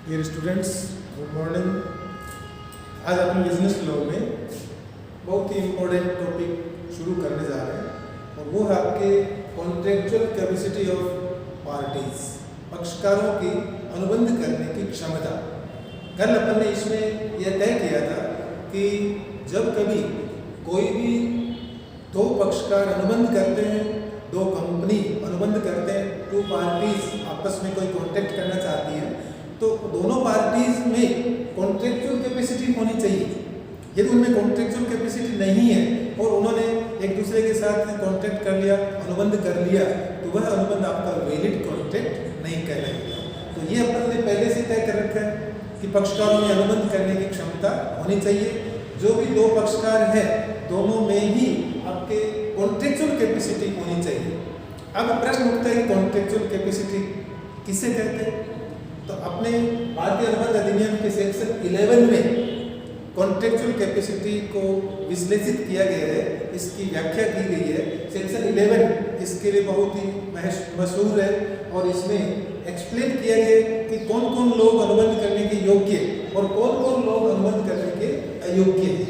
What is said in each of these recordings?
Dear students, good morning. आज अपने business law में बहुत ही इम्पोर्टेंट टॉपिक शुरू करने जा रहे हैं और वो है आपके कॉन्ट्रेक्चुअल कैपेसिटी ऑफ पार्टीज, पक्षकारों की अनुबंध करने की क्षमता। कल अपन ने इसमें यह तय किया था कि जब कभी कोई भी दो पक्षकार अनुबंध करते हैं, दो कंपनी अनुबंध करते हैं, टू पार्टीज आपस में कोई कॉन्ट्रैक्ट करना चाहती है, तो दोनों पार्टीज में कॉन्ट्रेक्चुअल कैपेसिटी होनी चाहिए। यदि उनमें कॉन्ट्रेक्चुअल कैपेसिटी नहीं है और उन्होंने एक दूसरे के साथ कॉन्ट्रैक्ट कर लिया, अनुबंध कर लिया, तो वह अनुबंध आपका वैलिड कॉन्ट्रैक्ट नहीं कहलाएगा। तो ये अपन ने पहले से तय कर रखा है कि पक्षकारों में अनुबंध करने की क्षमता होनी चाहिए। जो भी दो पक्षकार है, दोनों में ही आपके कॉन्ट्रेक्चुअल कैपेसिटी होनी चाहिए। अब प्रश्न उठता है कि कॉन्ट्रेक्चुअल कैपेसिटी किसे कहते हैं? तो अपने भारतीय अनुबंध अधिनियम के सेक्शन 11 में कॉन्ट्रेक्चुअल कैपेसिटी को विश्लेषित किया गया है, इसकी व्याख्या की गई है। सेक्शन 11 इसके लिए बहुत ही मशहूर है और इसमें एक्सप्लेन किया गया कि कौन कौन लोग अनुबंध करने के योग्य और कौन कौन लोग अनुबंध करने के अयोग्य हैं।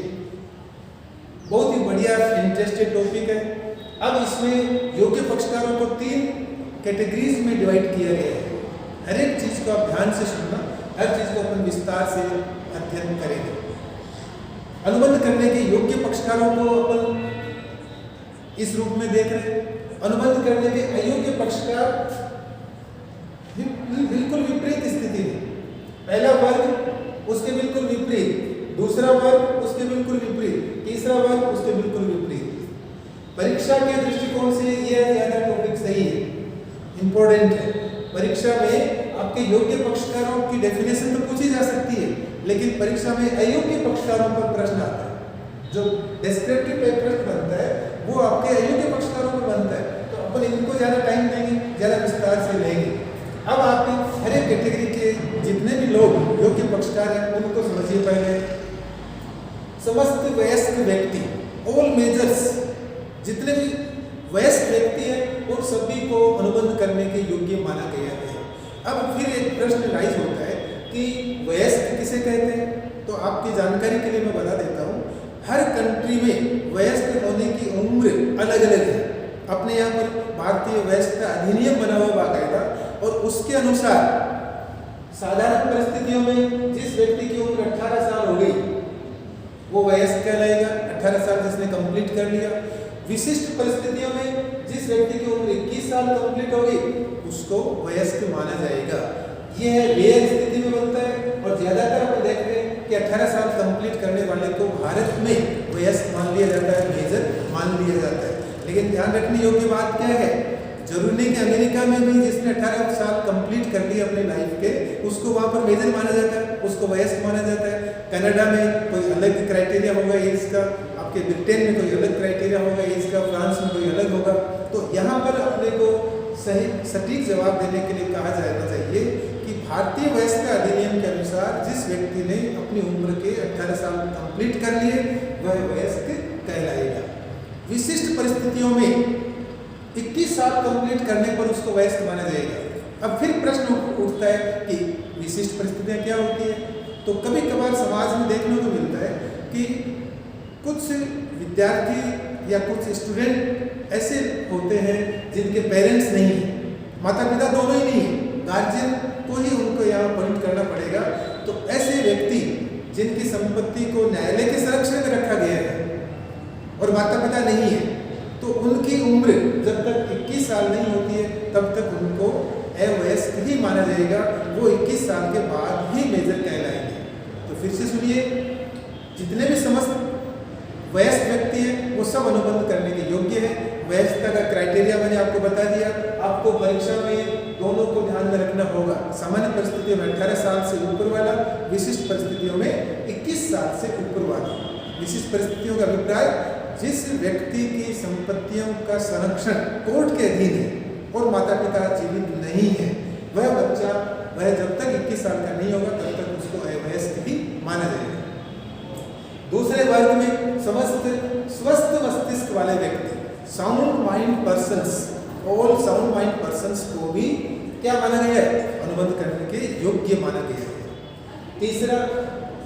बहुत ही बढ़िया इंटरेस्टेड टॉपिक है। अब इसमें योग्य पक्षकारों को 3 कैटेगरीज में डिवाइड किया गया है। हर एक चीज को आप ध्यान से सुनना, हर चीज को अपन विस्तार से अध्ययन करेंगे। अनुबंध करने के योग्य पक्षकारों को अपन इस रूप में देख रहे हैं। अनुबंध करने के अयोग्य पक्षकार बिल्कुल विपरीत स्थिति में, पहला वर्ग उसके बिल्कुल विपरीत, दूसरा वर्ग उसके बिल्कुल विपरीत, तीसरा वर्ग उसके बिल्कुल विपरीत। परीक्षा के दृष्टिकोण से यह ज्यादा टॉपिक सही है, इंपॉर्टेंट है। परीक्षा में आपके योग्य पक्षकारों की डेफिनेशन तो पूछी जा सकती है, लेकिन परीक्षा में अयोग्य पक्षकारों पर प्रश्न आता है। जो डिस्क्रिप्टिव प्रश्न बनता है वो आपके अयोग्य पक्षकारों पर बनता है। तो अपन इनको ज़्यादा टाइम देंगे, ज़्यादा विस्तार से लेंगे। अब आप हर एक कैटेगरी के जितने भी लोग योग्य पक्षकार हैं उनको समझिए। पहले समस्त वयस्क व्यक्ति, ऑल मेजर्स, जितने भी वयस्क व्यक्ति हैं उन सभी को अनुबंध करने के योग्य माना गया है। अब फिर एक प्रश्न राइज होता है कि वयस्क किसे कहते हैं? तो आपकी जानकारी के लिए मैं बता देता हूँ, हर कंट्री में वयस्क होने की उम्र अलग अलग है। अपने यहाँ पर भारतीय वयस्कता अधिनियम बना हुआ बाकायदा, और उसके अनुसार साधारण परिस्थितियों में जिस व्यक्ति की उम्र 18 साल हो गई वो वयस्क कहलाएगा, 18 साल जिसने कंप्लीट कर लिया। विशिष्ट परिस्थितियों में जिस व्यक्ति की उम्र 21 साल कंप्लीट हो गई उसको वयस्क माना जाएगा। यह रेयर स्थिति में बनता है और ज्यादातर हम देख रहे हैं कि 18 साल कंप्लीट करने वाले को भारत में वयस्क मान लिया जाता है, मेजर मान लिया जाता है। लेकिन ध्यान रखने योग्य बात क्या है, जरूरी नहीं कि अमेरिका में भी जिसने 18 साल कंप्लीट कर लिए अपने लाइफ के उसको वहाँ पर मेजर माना जाता है, उसको वयस्क माना जाता है। कनाडा में कोई अलग क्राइटेरिया होगा एज का, आपके ब्रिटेन में कोई अलग क्राइटेरिया होगा एज का, फ्रांस में कोई अलग होगा। तो यहाँ पर अपने को सही सटीक जवाब देने के लिए कहा जाना चाहिए कि भारतीय वयस्कता अधिनियम के अनुसार जिस व्यक्ति ने अपनी उम्र के 18 साल कंप्लीट कर लिए वह वयस्क कहलाएगा। विशिष्ट परिस्थितियों में 21 साल कंप्लीट करने पर उसको वयस्क माना जाएगा। अब फिर प्रश्न उठता है कि विशिष्ट परिस्थितियाँ क्या होती है? तो कभी कभार समाज में देखने को मिलता है कि कुछ विद्यार्थी या कुछ स्टूडेंट ऐसे होते हैं जिनके पेरेंट्स नहीं हैं, माता पिता दोनों ही नहीं है, गार्जियन को ही उनको यहाँ पॉइंट करना पड़ेगा। तो ऐसे व्यक्ति जिनकी संपत्ति को न्यायालय के संरक्षण में रखा गया है और माता पिता नहीं है, तो उनकी उम्र जब तक 21 साल नहीं होती है तब तक उनको अवयस्क ही माना जाएगा। वो 21 साल के बाद ही मेजर कहलाएंगे। तो फिर से सुनिए, जितने भी समस्त वयस्क व्यक्ति हैं वो सब अनुबंध करने के योग्य है। वयस्कता का क्राइटेरिया मैंने आपको बता दिया। आपको परीक्षा में दोनों को ध्यान में रखना होगा। सामान्य परिस्थितियों में 18 साल से ऊपर वाला, विशिष्ट परिस्थितियों में 21 साल से ऊपर वाला। विशिष्ट परिस्थितियों का अभिप्राय जिस व्यक्ति की संपत्तियों का संरक्षण कोर्ट के अधीन है और माता पिता जीवित नहीं है, वह बच्चा वह जब तक 21 साल का नहीं होगा तब तक उसको अवयस्क ही माना जाएगा। दूसरे वर्ग में समस्त स्वस्थ मस्तिष्क वाले व्यक्ति, sound mind persons, all sound mind persons को भी क्या माना गया है? अनुबंध करने के योग्य माना गया है। तीसरा,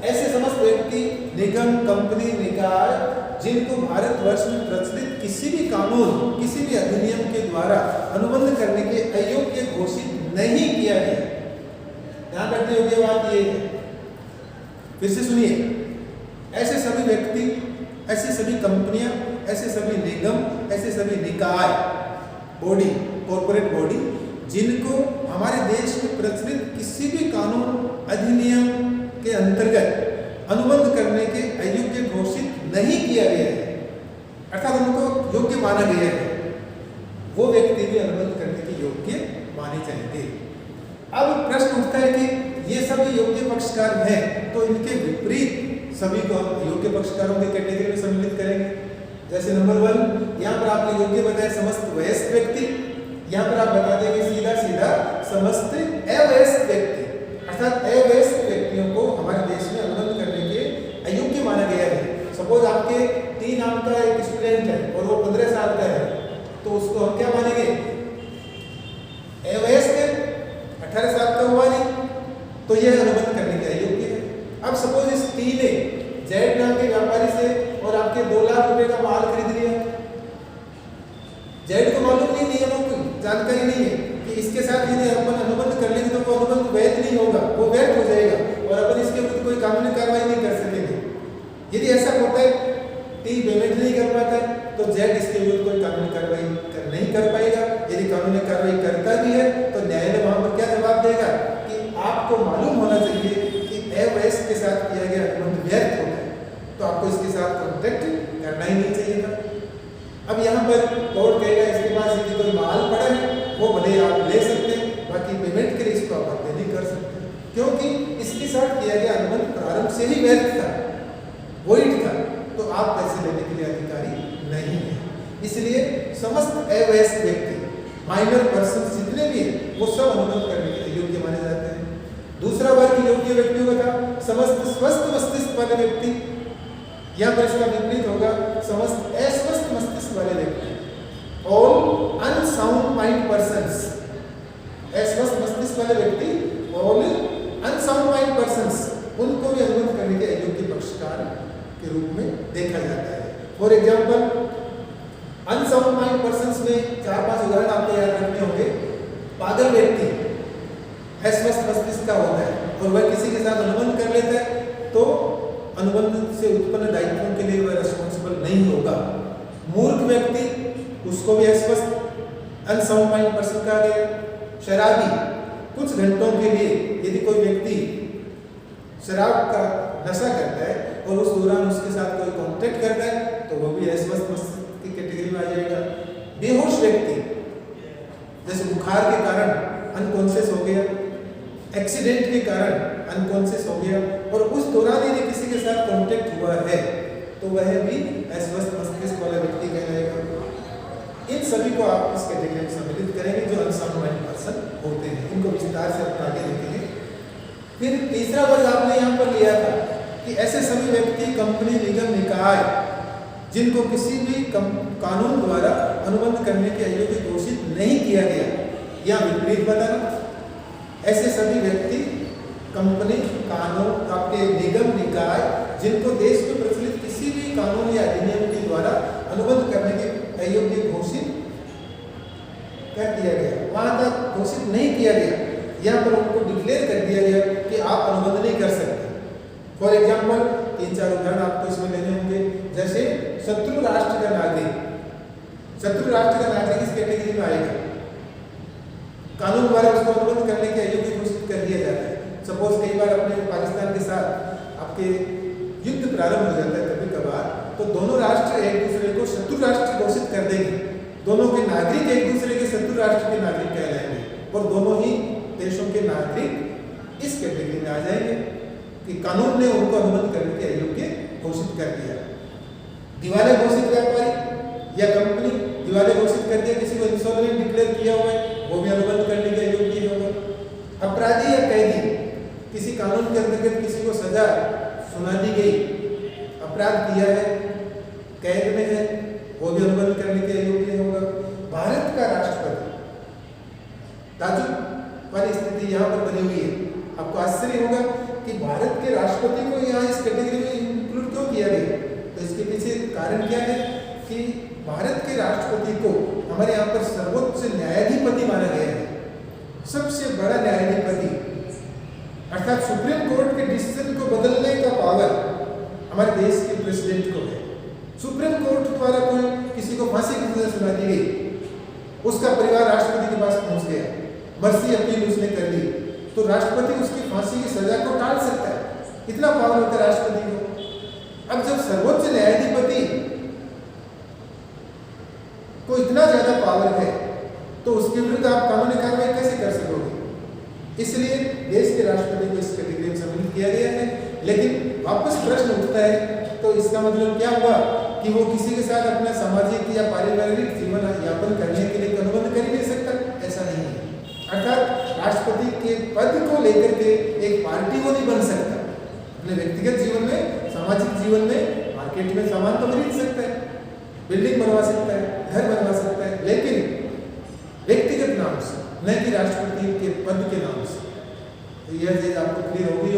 ऐसे समस्त व्यक्ति, निगम, कंपनी, निकाय जिनको भारतवर्ष में प्रचलित किसी भी कानून, किसी भी अधिनियम के द्वारा अनुबंध करने के अयोग्य घोषित नहीं किया गया। ध्यान रखने योग्य बात ये है, फिर से सुनिए, ऐसे सभी व्यक्ति, ऐसी सभी कंपनियां, ऐसे सभी निगम, ऐसे सभी निकाय, बॉडी, कॉर्पोरेट बॉडी जिनको हमारे देश में प्रचलित किसी भी कानून, अधिनियम के अंतर्गत अनुबंध करने के अयोग्य घोषित नहीं किया गया है, अर्थात उनको योग्य माना गया है, वो व्यक्ति भी अनुबंध करने के योग्य माने जाएंगे। अब प्रश्न उठता है कि ये सभी योग्य पक्षकार हैं, तो इनके विपरीत सभी को हम योग्य पक्षकारों के कैटेगरी में सम्मिलित करेंगे। जैसे नंबर 1, यहाँ पर आपने योग्य बताया समस्त वयस्क व्यक्ति, यहाँ पर आप बता देंगे सीधा सीधा समस्त अवयस्क व्यक्ति, अर्थात अवयस्क व्यक्तियों को हमारे देश में अनुबंध करने के अयोग्य माना गया है। सपोज आपके 3 नाम का एक स्टूडेंट है और वो 15 साल का है, तो उसको हम क्या मानेंगे? अवयस्क, 18 साल का हुआ नहीं, तो यह अनुबंध करने के अयोग्य है। अब सपोज इस टी ने जेड नाम के व्यापारी से और आपके 2 लाख रुपए का माल खरीद लिया। जेड को मालूम नहीं, नियमों की जानकारी नहीं है कि इसके साथ यदि अपन अनुबंध कर लेंगे तो वो अनुबंध वैध नहीं होगा, वो व्यर्थ हो जाएगा और अपन इसके विरुद्ध कोई कानूनी कार्रवाई नहीं कर सकेंगे। यदि ऐसा होता है, टी पेमेंट नहीं कर पाता है, तो जेड इसके विरुद्ध कोई कानूनी कार्रवाई नहीं कर पाएगा। यदि कानूनी कार्रवाई करता भी है तो न्यायालय वहां पर क्या जवाब देगा कि आपको मालूम होना चाहिए कि अवयस्क के साथ किया गया अनुबंध व्यर्थ होता है, तो आपको इसके साथ कॉन्ट्रैक्ट करना ही नहीं चाहिए था। अब यहाँ पर कोर्ट कहेगा इसके पास यदि कोई माल पड़ा है वो भले आप ले सकते हैं, बाकी पेमेंट के लिए इसको आप आपत्ति नहीं कर सकते, क्योंकि इसके साथ किया गया अनुबंध प्रारंभ से ही व्यर्थ था, वोइड था, तो आप पैसे लेने के लिए अधिकारी नहीं है। इसलिए समस्त अवयस्क व्यक्ति, माइनर पर्सन जितने भी हैं, वो सब अनुबंध करने के योग्य माने जाते हैं। दूसरा वर्ग योग्य व्यक्तियों का था समस्त स्वस्थ मस्तिष्क वाले व्यक्ति, यहाँ पर इसका विपरीत होगा समस्त अस्वस्थ मस्तिष्क वाले व्यक्ति, ऑल अनसाउंड माइंड पर्सन्स। अस्वस्थ मस्तिष्क वाले व्यक्ति, ऑल अनसाउंड माइंड पर्सन्स, उनको भी अनुबंध करने के अयोग्य पक्षकार के रूप में देखा जाता है। For example, unsound mind persons में 4-5 उदाहरण आपको याद रखने होंगे। पागल व्यक्ति अस्वस्थ मस्तिष्क का होता है और वह किसी के साथ अनुबंध कर लेता है, तो अनुबंध से उत्पन्न दायित्वों के लिए वह रिस्पॉन्सिबल नहीं होगा। मूर्ख व्यक्ति, उसको भी अस्वस्थ अनसाउंड माइंड पर्सन कहा गया। शराबी, कुछ घंटों के लिए यदि कोई व्यक्ति शराब का नशा करता है और उस दौरान उसके साथ कोई कॉन्टेक्ट करता है, तो वह भी अस्वस्थ मस्तिष्क की कैटेगरी में आ जाएगा। बेहोश व्यक्ति, जैसे बुखार के कारण अनकॉन्शियस हो गया, एक्सीडेंट के कारण अनकॉन्शियस हो गया और उस दौरान यदि किसी के साथ कॉन्टेक्ट हुआ है, तो वह भी अस्वस्थ मस्तिष्क वाला व्यक्ति कहलाएगा। इन सभी को आप इस कैटेगरी में सम्मिलित करेंगे जो अनसाउंड माइंड पर्सन होते हैं। इनको विस्तार से आप आगे देखेंगे। फिर तीसरा वर्ग आपने यहाँ पर लिया था कि ऐसे सभी व्यक्ति, कंपनी, निगम, निकाय जिनको किसी भी कानून द्वारा अनुबंध करने के अयोग्य घोषित नहीं किया गया, या विपरीत बताना। ऐसे सभी व्यक्ति, कंपनी, कानून, आपके निगम, निकाय जिनको देश में प्रचलित किसी भी कानून या अधिनियम के द्वारा अनुबंध करने के अयोग्य घोषित कर दिया गया, वहां तक घोषित नहीं किया गया, यहाँ पर उनको डिक्लेयर कर दिया गया कि आप अनुबंध नहीं कर सकते। फॉर एग्जाम्पल, 3-4 उदाहरण आपको इसमें लेने होंगे। जैसे शत्रु राष्ट्र का नागरिक, शत्रु राष्ट्र का नागरिक इस कैटेगरी में आएगा, कानून द्वारा उसको अनुबंध करने के अयोग्य घोषित कर दिया जाता है। सपोज कई बार अपने पाकिस्तान के साथ आपके युद्ध प्रारंभ हो जाता है कभी कभार, तो दोनों राष्ट्र एक दूसरे को शत्रु राष्ट्र घोषित कर देंगे, दोनों के नागरिक एक दूसरे के शत्रु राष्ट्र के नागरिक कहलाएंगे और दोनों ही देशों के नागरिक इस कैटेगरी में आ जाएंगे कि कानून ने उनको अनुबंध करने के अयोग्य घोषित कर दिया। दिवालिया घोषित व्यापारी या कंपनी दिवालिया घोषित कर दिया, किसी को इंसॉल्वेंट डिक्लेयर किया हुआ है, वो भी अनुबंध करने के अयोग्य होगा। अपराधी या कैदी, किसी कानून के अंतर्गत किसी को सजा सुना दी गई, अपराध किया है, कैद में है, वो भी अनुबंध करने के योग्य होगा। भारत का राष्ट्रपति, ताजुब वाली स्थिति यहाँ पर बनी हुई है। आपको आश्चर्य होगा कि कि भारत के राष्ट्रपति को यहाँ इस कैटेगरी में इंक्लूड क्यों किया गया, तो इसके पीछे कारण क्या है कि भारत के राष्ट्रपति को हमारे यहाँ पर सर्वोच्च न्यायाधिपति माना गया है, सबसे बड़ा न्यायाधिपति, अर्थात सुप्रीम कोर्ट के डिसीजन को बदलने का पावर हमारे देश के प्रेसिडेंट को है। सुप्रीम कोर्ट द्वारा कोई किसी को फांसी की सजा सुना दी गई, उसका परिवार राष्ट्रपति के पास पहुंच गया, मर्सी अपील उसने कर ली, तो राष्ट्रपति उसकी फांसी की सजा को टाल सकता है, इतना पावर होता है राष्ट्रपति को। अब जब सर्वोच्च न्यायाधिपति को इतना ज्यादा पावर है तो उसके विरुद्ध आप कानूनी कार्रवाई कैसे कर सकोगे? इसलिए देश के राष्ट्रपति को इस कैटेगरी में सम्मिलित किया गया है। लेकिन वापस प्रश्न उठता है, तो इसका मतलब क्या हुआ कि वो किसी के साथ अपना सामाजिक या पारिवारिक जीवन यापन करने के लिए अनुबंध कर ही नहीं सकता? ऐसा नहीं है। अर्थात राष्ट्रपति के पद को लेकर के एक पार्टी वो नहीं बन सकता। अपने व्यक्तिगत जीवन में, सामाजिक जीवन में, मार्केट में सामान तो खरीद सकता है, बिल्डिंग बनवा सकता है, घर बनवा सकता है, लेकिन व्यक्तिगत नाम से, न कि राष्ट्रपति के पद के नाम से। तो यह चीज आपको क्लियर होगी।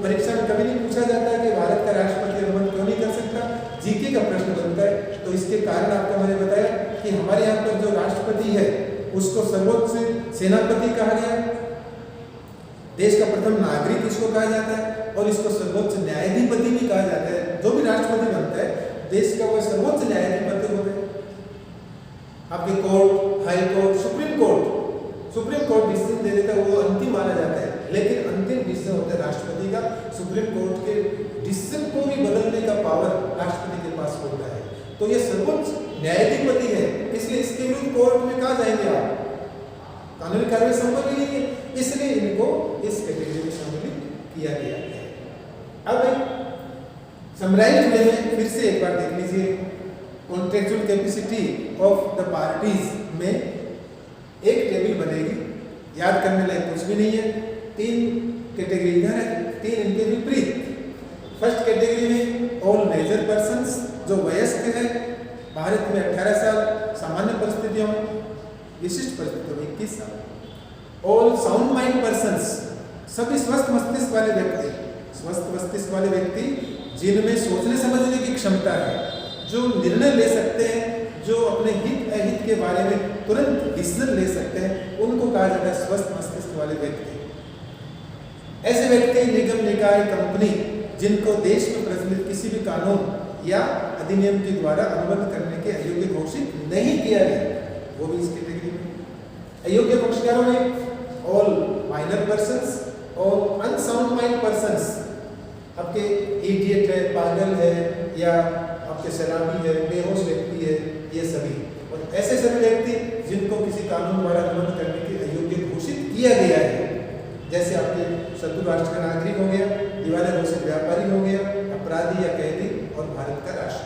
परीक्षा में कभी नहीं पूछा जाता है कि भारत का राष्ट्रपति अनुबंध क्यों नहीं कर सकता, जीके का प्रश्न बनता है। तो इसके कारण आपको मैंने बताया कि हमारे यहाँ पर जो राष्ट्रपति है उसको सर्वोच्च सेनापति कहा गया, देश का प्रथम नागरिक इसको कहा जाता है, और इसको सर्वोच्च न्यायाधिपति भी कहा जाता है। जो भी राष्ट्रपति बनता है देश का वो सर्वोच्च न्यायाधिपति होता है। आपके court, high court, supreme court decision दे देता है, वो अंतिम माना जाता है, लेकिन अंतिम डिसीजन होता है राष्ट्रपति का। सुप्रीम कोर्ट के डिसीजन को भी बदलने का पावर राष्ट्रपति के पास होता है। तो ये सर्वोच्च न्यायाधिपति है, इसलिए इसके विरुद्ध कोर्ट में कहा जाएंगे आप, कानूनी कार्रवाई संभव ही नहीं है, इसलिए इनको इस कैटेगरी में सम्मिलित किया गया है। अब समराइज्ड वे में फिर से एक बार देख लीजिए, contractual capacity of the parties में एक टेबल बनेगी, याद करने लायक कुछ भी नहीं है। 3 कैटेगरी इधर है, 3 इनके विपरीत। फर्स्ट कैटेगरी में ऑल मेजर पर्सन्स, जो वयस्क है, भारत में 18 साल, सामान्य परिस्थितियों में, विशिष्ट परिस्थितियों में 21 साल। ऑल साउंड माइंड पर्सन्स, सभी स्वस्थ मस्तिष्क वाले व्यक्ति, स्वस्थ मस्तिष्क वाले व्यक्ति जिनमें सोचने समझने की क्षमता है, जो निर्णय ले सकते हैं, जो अपने हित अहित के बारे में तुरंत डिसीजन ले सकते हैं, उनको कहा जाता है स्वस्थ मस्तिष्क वाले व्यक्ति। ऐसे व्यक्ति निगम, निकाय, कंपनी जिनको देश में प्रचलित किसी भी कानून या अधिनियम के द्वारा अनुबंध करने के अयोग्य घोषित नहीं किया गया, वो भी इस कैटेगरी में। अयोग्य पक्षकारों में ऑल माइनर पर्सन्स और अनसाउंड माइंड पर्सन्स, आपके इडियट है, पागल है, या आपके शराबी है, बेहोश व्यक्ति है, ये सभी, और ऐसे सभी व्यक्ति जिनको किसी कानून द्वारा अनुबंध करने के अयोग्य घोषित किया गया है, जैसे आपके शत्रु राष्ट्र का नागरिक हो गया, दिवालिया घोषित व्यापारी हो गया, अपराधी या कैदी, और भारत का राष्ट्र